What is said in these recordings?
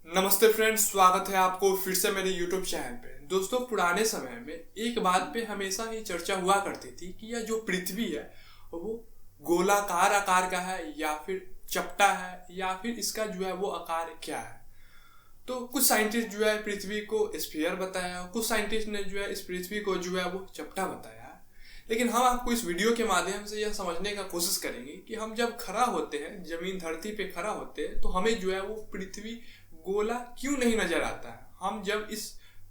नमस्ते फ्रेंड्स, स्वागत है आपको फिर से मेरे YouTube चैनल पे। दोस्तों, पुराने समय में एक बात पे हमेशा ही चर्चा हुआ करती थी कि यह जो पृथ्वी है वो गोलाकार आकार का है या फिर चपटा है या फिर इसका जो है वो आकार क्या है। तो कुछ साइंटिस्ट जो है पृथ्वी को स्फीयर बताया, कुछ साइंटिस्ट ने जो है इस पृथ्वी को जो है वो चपटा बताया। लेकिन हम आपको इस वीडियो के माध्यम से यह समझने का कोशिश करेंगे कि हम जब खड़ा होते हैं, जमीन धरती पे खड़ा होते हैं, तो हमें जो है वो पृथ्वी गोला क्यों नहीं नजर आता है। हम जब इस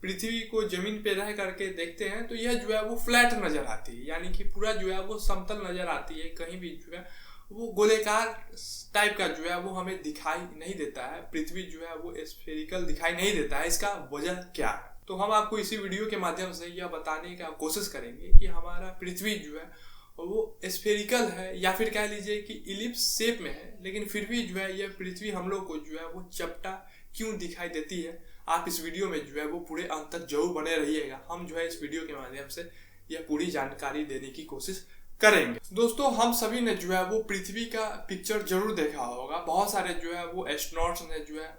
पृथ्वी को जमीन पे रह करके देखते हैं तो यह जो है वो फ्लैट नजर आती है, यानी कि पूरा जो है वो समतल नजर आती है। कहीं भी जो है वो गोलेकार टाइप का जो है वो हमें दिखाई नहीं देता है। पृथ्वी जो है वो स्फेरिकल दिखाई नहीं देता है। इसका वजह क्या है, तो हम आपको इसी वीडियो के माध्यम से यह बताने का कोशिश करेंगे कि हमारा पृथ्वी जो है वो स्फेरिकल है या फिर कह लीजिए कि इलिप्स शेप में है, लेकिन फिर भी जो है यह पृथ्वी हम लोग को जो है वो चपटा क्यों दिखाई देती है। आप इस वीडियो में जो है वो पूरे अंत तक जरूर बने रहिएगा। हम जो है इस वीडियो के माध्यम से यह पूरी जानकारी देने की कोशिश करेंगे। दोस्तों, हम सभी ने जो है वो पृथ्वी का पिक्चर जरूर देखा होगा। बहुत सारे जो है वो एस्ट्रोनॉट्स ने जो है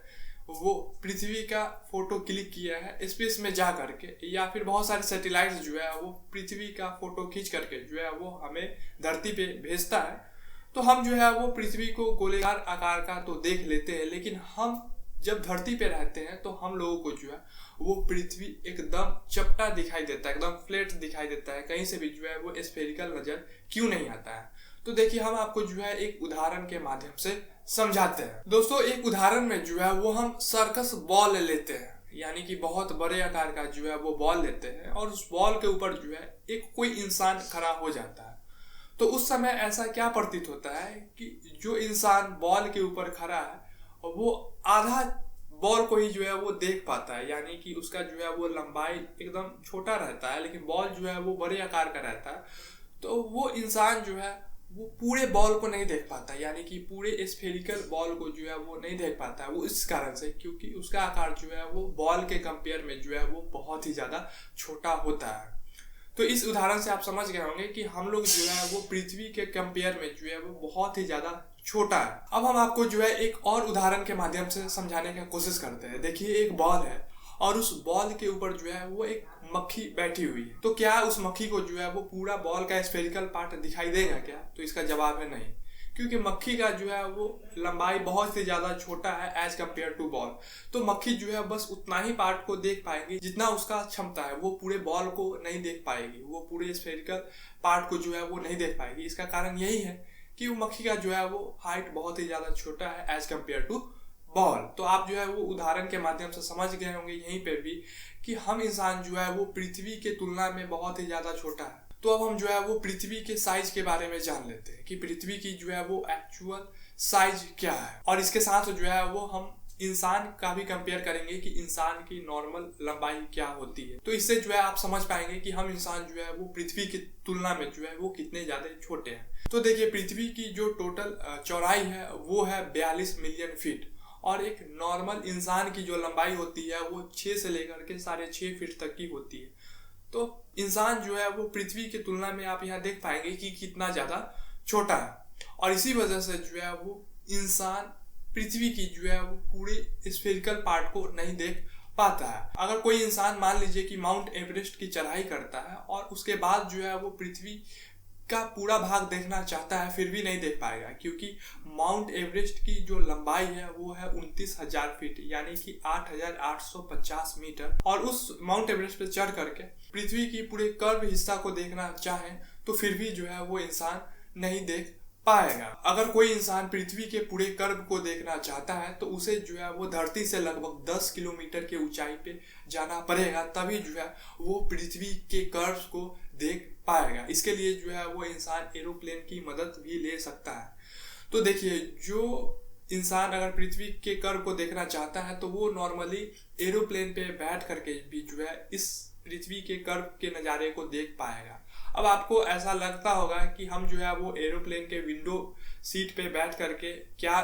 वो पृथ्वी का फोटो क्लिक किया है स्पेस में जा करके, या फिर बहुत सारे सैटेलाइट्स जो है वो पृथ्वी का फोटो खींच करके जो है वो हमें धरती पे भेजता है। तो हम जो है वो पृथ्वी को गोलेकार आकार का तो देख लेते हैं, लेकिन हम जब धरती पे रहते हैं तो हम लोगों को जो है वो पृथ्वी एकदम चपटा दिखाई देता है, एकदम फ्लैट दिखाई देता है। कहीं से भी जो है वो स्फेरिकल नजर क्यों नहीं आता है। तो देखिए, हम आपको जो है एक उदाहरण के माध्यम से समझाते हैं। दोस्तों, एक उदाहरण में जो है वो हम सर्कस बॉल लेते हैं, यानी कि बहुत बड़े आकार का जो है वो बॉल लेते हैं और उस बॉल के ऊपर जो है एक कोई इंसान खड़ा हो जाता है। तो उस समय ऐसा क्या प्रतीत होता है कि जो इंसान बॉल के ऊपर खड़ा है वो आधा बॉल को ही जो है वो देख पाता है, यानी कि उसका जो है वो लंबाई एकदम छोटा रहता है, लेकिन बॉल जो है वो बड़े आकार का रहता है। तो वो इंसान जो है वो पूरे बॉल को नहीं देख पाता, यानी कि पूरे स्फेरिकल बॉल को जो है वो नहीं देख पाता है। वो इस कारण से क्योंकि उसका आकार जो है वो बॉल के कंपेयर में जो है वो बहुत ही ज्यादा छोटा होता है। तो इस उदाहरण से आप समझ गए होंगे कि हम लोग जो है वो पृथ्वी के कंपेयर में जो है वो बहुत ही ज्यादा छोटा है। अब हम आपको जो है एक और उदाहरण के माध्यम से समझाने की कोशिश करते हैं। देखिए, एक बॉल है और उस बॉल के ऊपर जो है वो एक मक्खी बैठी हुई है। तो क्या उस मक्खी को जो है वो पूरा बॉल का स्फेरिकल पार्ट दिखाई देगा क्या? तो इसका जवाब है नहीं, क्योंकि मक्खी का जो है वो लंबाई बहुत ही ज्यादा छोटा है एज कम्पेयर टू बॉल। तो मक्खी जो है बस उतना ही पार्ट को देख पाएगी जितना उसका क्षमता है। वो पूरे बॉल को नहीं देख पाएगी, वो पूरे स्फेरिकल पार्ट को जो है वो नहीं देख पाएगी। इसका कारण यही है कि वो मक्खी का जो है वो हाइट बहुत ही ज्यादा छोटा है एज कम्पेयर टू बॉल। तो आप जो है वो उदाहरण के माध्यम से समझ गए होंगे यहीं पे भी कि हम इंसान जो है वो पृथ्वी के तुलना में बहुत ही ज्यादा छोटा है। तो अब हम जो है वो पृथ्वी के साइज के बारे में जान लेते हैं कि पृथ्वी की जो है वो एक्चुअल साइज क्या है, और इसके साथ जो है वो हम इंसान का भी कंपेयर करेंगे कि इंसान की नॉर्मल लंबाई क्या होती है। तो इससे जो है आप समझ पाएंगे कि हम इंसान जो है वो पृथ्वी की तुलना में जो है वो कितने ज्यादा छोटे हैं। तो देखिए, पृथ्वी की जो टोटल चौड़ाई है वो है 42 मिलियन फीट, और एक नॉर्मल इंसान की जो लंबाई होती है वो 6 से लेकर के 6.5 फीट तक की होती है। तो इंसान जो है वो पृथ्वी की तुलना में आप यहाँ देख पाएंगे कि कितना ज्यादा छोटा है, और इसी वजह से जो है वो इंसान पृथ्वी की जो है वो पूरे स्फेरिकल पार्ट को नहीं देख पाता है। अगर कोई इंसान मान लीजिए कि माउंट एवरेस्ट की चढ़ाई करता है और उसके बाद जो है वो पृथ्वी का पूरा भाग देखना चाहता है, फिर भी नहीं देख पाएगा, क्योंकि माउंट एवरेस्ट की जो लंबाई है वो है 29,000 फीट, यानी कि 8,850 मीटर। और उस माउंट एवरेस्ट पे चढ़ करके पृथ्वी की पूरे कर्व हिस्सा को देखना चाहे तो फिर भी जो है वो इंसान नहीं देख पाएगा। अगर कोई इंसान पृथ्वी के पूरे कर्व को देखना चाहता है तो उसे जो है वो धरती से लगभग 10 किलोमीटर के ऊंचाई पे जाना पड़ेगा, तभी जो है वो पृथ्वी के कर्व को देख पाएगा। इसके लिए जो है वो इंसान एरोप्लेन की मदद भी ले सकता है। तो देखिए, जो इंसान अगर पृथ्वी के कर्व को देखना चाहता है तो वो नॉर्मली एरोप्लेन पे बैठ करके भी जो है इस पृथ्वी के कर्व के नज़ारे को देख पाएगा। अब आपको ऐसा लगता होगा कि हम जो है वो एरोप्लेन के विंडो सीट पे बैठ करके क्या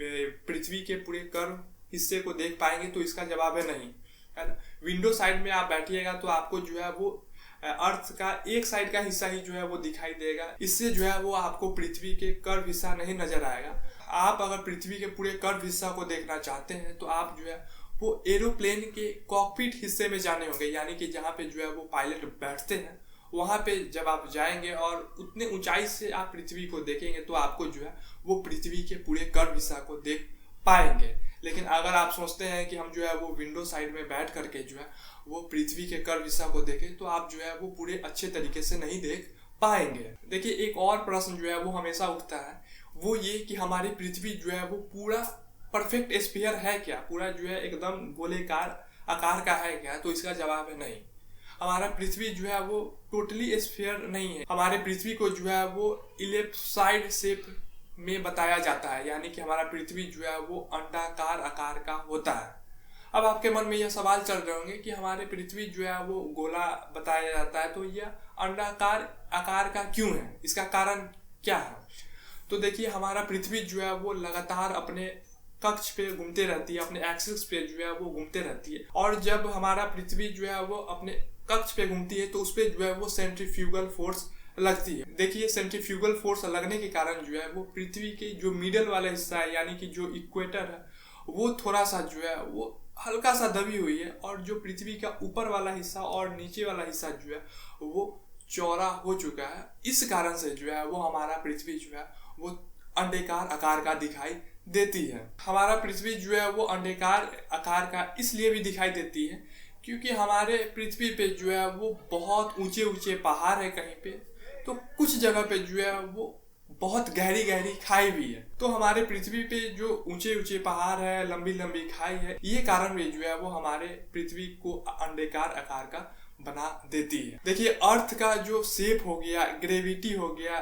पृथ्वी के पूरे कर्व हिस्से को देख पाएंगे? तो इसका जवाब है नहीं, है ना। विंडो साइड में आप बैठिएगा तो आपको जो है वो अर्थ का एक साइड का हिस्सा ही जो है वो दिखाई देगा। इससे जो है वो आपको पृथ्वी के कर्व हिस्सा नहीं नजर आएगा। आप अगर पृथ्वी के पूरे कर्व हिस्सा को देखना चाहते हैं तो आप जो है वो एरोप्लेन के कॉकपिट हिस्से में जाने होंगे, यानी कि जहाँ पे जो है वो पायलट बैठते हैं वहाँ पे जब आप जाएंगे और उतने ऊंचाई से आप पृथ्वी को देखेंगे तो आपको जो है वो पृथ्वी के पूरे कर्व हिस्सा को देख पाएंगे। लेकिन अगर आप सोचते हैं कि हम जो है वो विंडो साइड में बैठ करके जो है वो पृथ्वी के कर्व हिस्सा को देखें तो आप जो है वो पूरे अच्छे तरीके से नहीं देख पाएंगे। देखिए, एक और प्रश्न जो है वो हमेशा उठता है, वो ये कि हमारी पृथ्वी जो है वो पूरा परफेक्ट स्फीयर है क्या, पूरा जो है एकदम गोलेकार आकार का है क्या? तो इसका जवाब है नहीं। हमारा पृथ्वी जो है वो टोटली स्फीयर नहीं है। हमारे पृथ्वी को जो है वो इलिप्सॉइड शेप में बताया जाता है, यानी कि हमारा पृथ्वी जो है वो अंडाकार आकार का होता है। अब आपके मन में यह सवाल चल रहे होंगे कि हमारे पृथ्वी जो है वो गोला बताया जाता है तो यह अंडाकार आकार का क्यों है, इसका कारण क्या है? तो देखिए, हमारा पृथ्वी जो है वो लगातार अपने कक्ष पे घूमते रहती है, अपने एक्सिस पे जो है वो घूमते रहती है, और जब हमारा पृथ्वी जो है वो अपने कक्ष पे घूमती है तो उस पे जो है वो सेंट्रीफ्यूगल फोर्स लगती है। देखिए, सेंट्रीफ्यूगल फोर्स लगने के कारण जो है वो पृथ्वी के जो मिडल वाला हिस्सा है, यानी कि जो इक्वेटर है, वो थोड़ा सा जो है वो हल्का सा दबी हुई है, और जो पृथ्वी का ऊपर वाला हिस्सा और नीचे वाला हिस्सा जो है वो चौड़ा हो चुका है। इस कारण से जो है वो हमारा पृथ्वी जो है वो अंडाकार आकार का दिखाई देती है। हमारा पृथ्वी जो है वो अंडाकार आकार का इसलिए भी दिखाई देती है क्योंकि हमारे पृथ्वी पे जो है वो बहुत ऊंचे ऊंचे पहाड़ है कहीं पे, तो कुछ जगह पे जो है वो बहुत गहरी गहरी खाई भी है। तो हमारे पृथ्वी पे जो ऊंचे ऊंचे पहाड़ है, लंबी लंबी खाई है, ये कारण भी जो है वो हमारे पृथ्वी को अंडाकार आकार का बना देती है। देखिए, अर्थ का जो शेप हो गया, ग्रेविटी हो गया,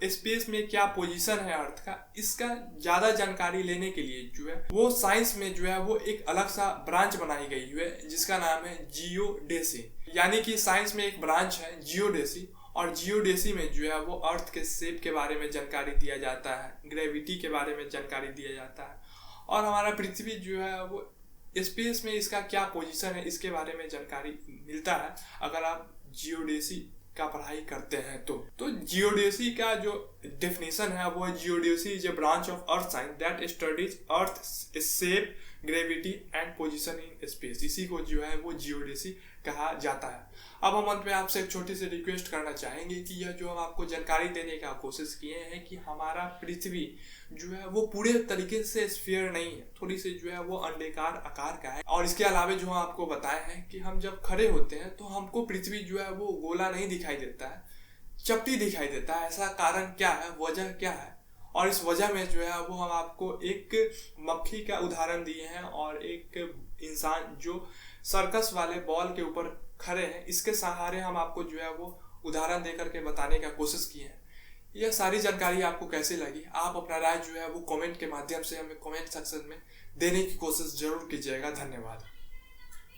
स्पेस में क्या पोजीशन है अर्थ का, इसका ज्यादा जानकारी लेने के लिए जो है वो साइंस में जो है वो एक अलग सा ब्रांच बनाई गई है जिसका नाम है जियोडेसी। यानी कि साइंस में एक ब्रांच है जियोडेसी, और जियोडेसी में जो है वो अर्थ के शेप के बारे में जानकारी दिया जाता है, ग्रेविटी के बारे में जानकारी दिया जाता है, और हमारा पृथ्वी जो है वो स्पेस में इसका क्या पोजीशन है इसके बारे में जानकारी मिलता है अगर आप जियोडेसी का पढ़ाई करते हैं। तो जियोडेसी का जो डेफिनेशन है वो geodesy is a branch of earth science that studies earth shape, gravity and position in space. इसी को जो है वो जियोडेसी कहा जाता है। अब हम अंत में आपसे एक छोटी सी रिक्वेस्ट करना चाहेंगे कि यह जो हम आपको जानकारी देने का कोशिश किए हैं कि हमारा पृथ्वी जो है वो पूरे तरीके से स्फीयर नहीं है, थोड़ी सी जो है वो अंडाकार आकार का है। और इसके अलावा जो हम आपको बताए हैं कि हम जब खड़े होते हैं तो हमको पृथ्वी जो है वो गोला नहीं दिखाई देता है, चपटी दिखाई देता है। ऐसा कारण क्या है, वजह क्या है? और इस वजह में जो है वो हम आपको एक मक्खी का उदाहरण दिए हैं और एक इंसान जो सर्कस वाले बॉल के ऊपर खड़े हैं, इसके सहारे हम आपको जो है वो उदाहरण देकर के बताने का कोशिश किए हैं। यह सारी जानकारी आपको कैसी लगी, आप अपना राय जो है वो कमेंट के माध्यम से हमें कमेंट सेक्शन में देने की कोशिश जरूर कीजिएगा। धन्यवाद।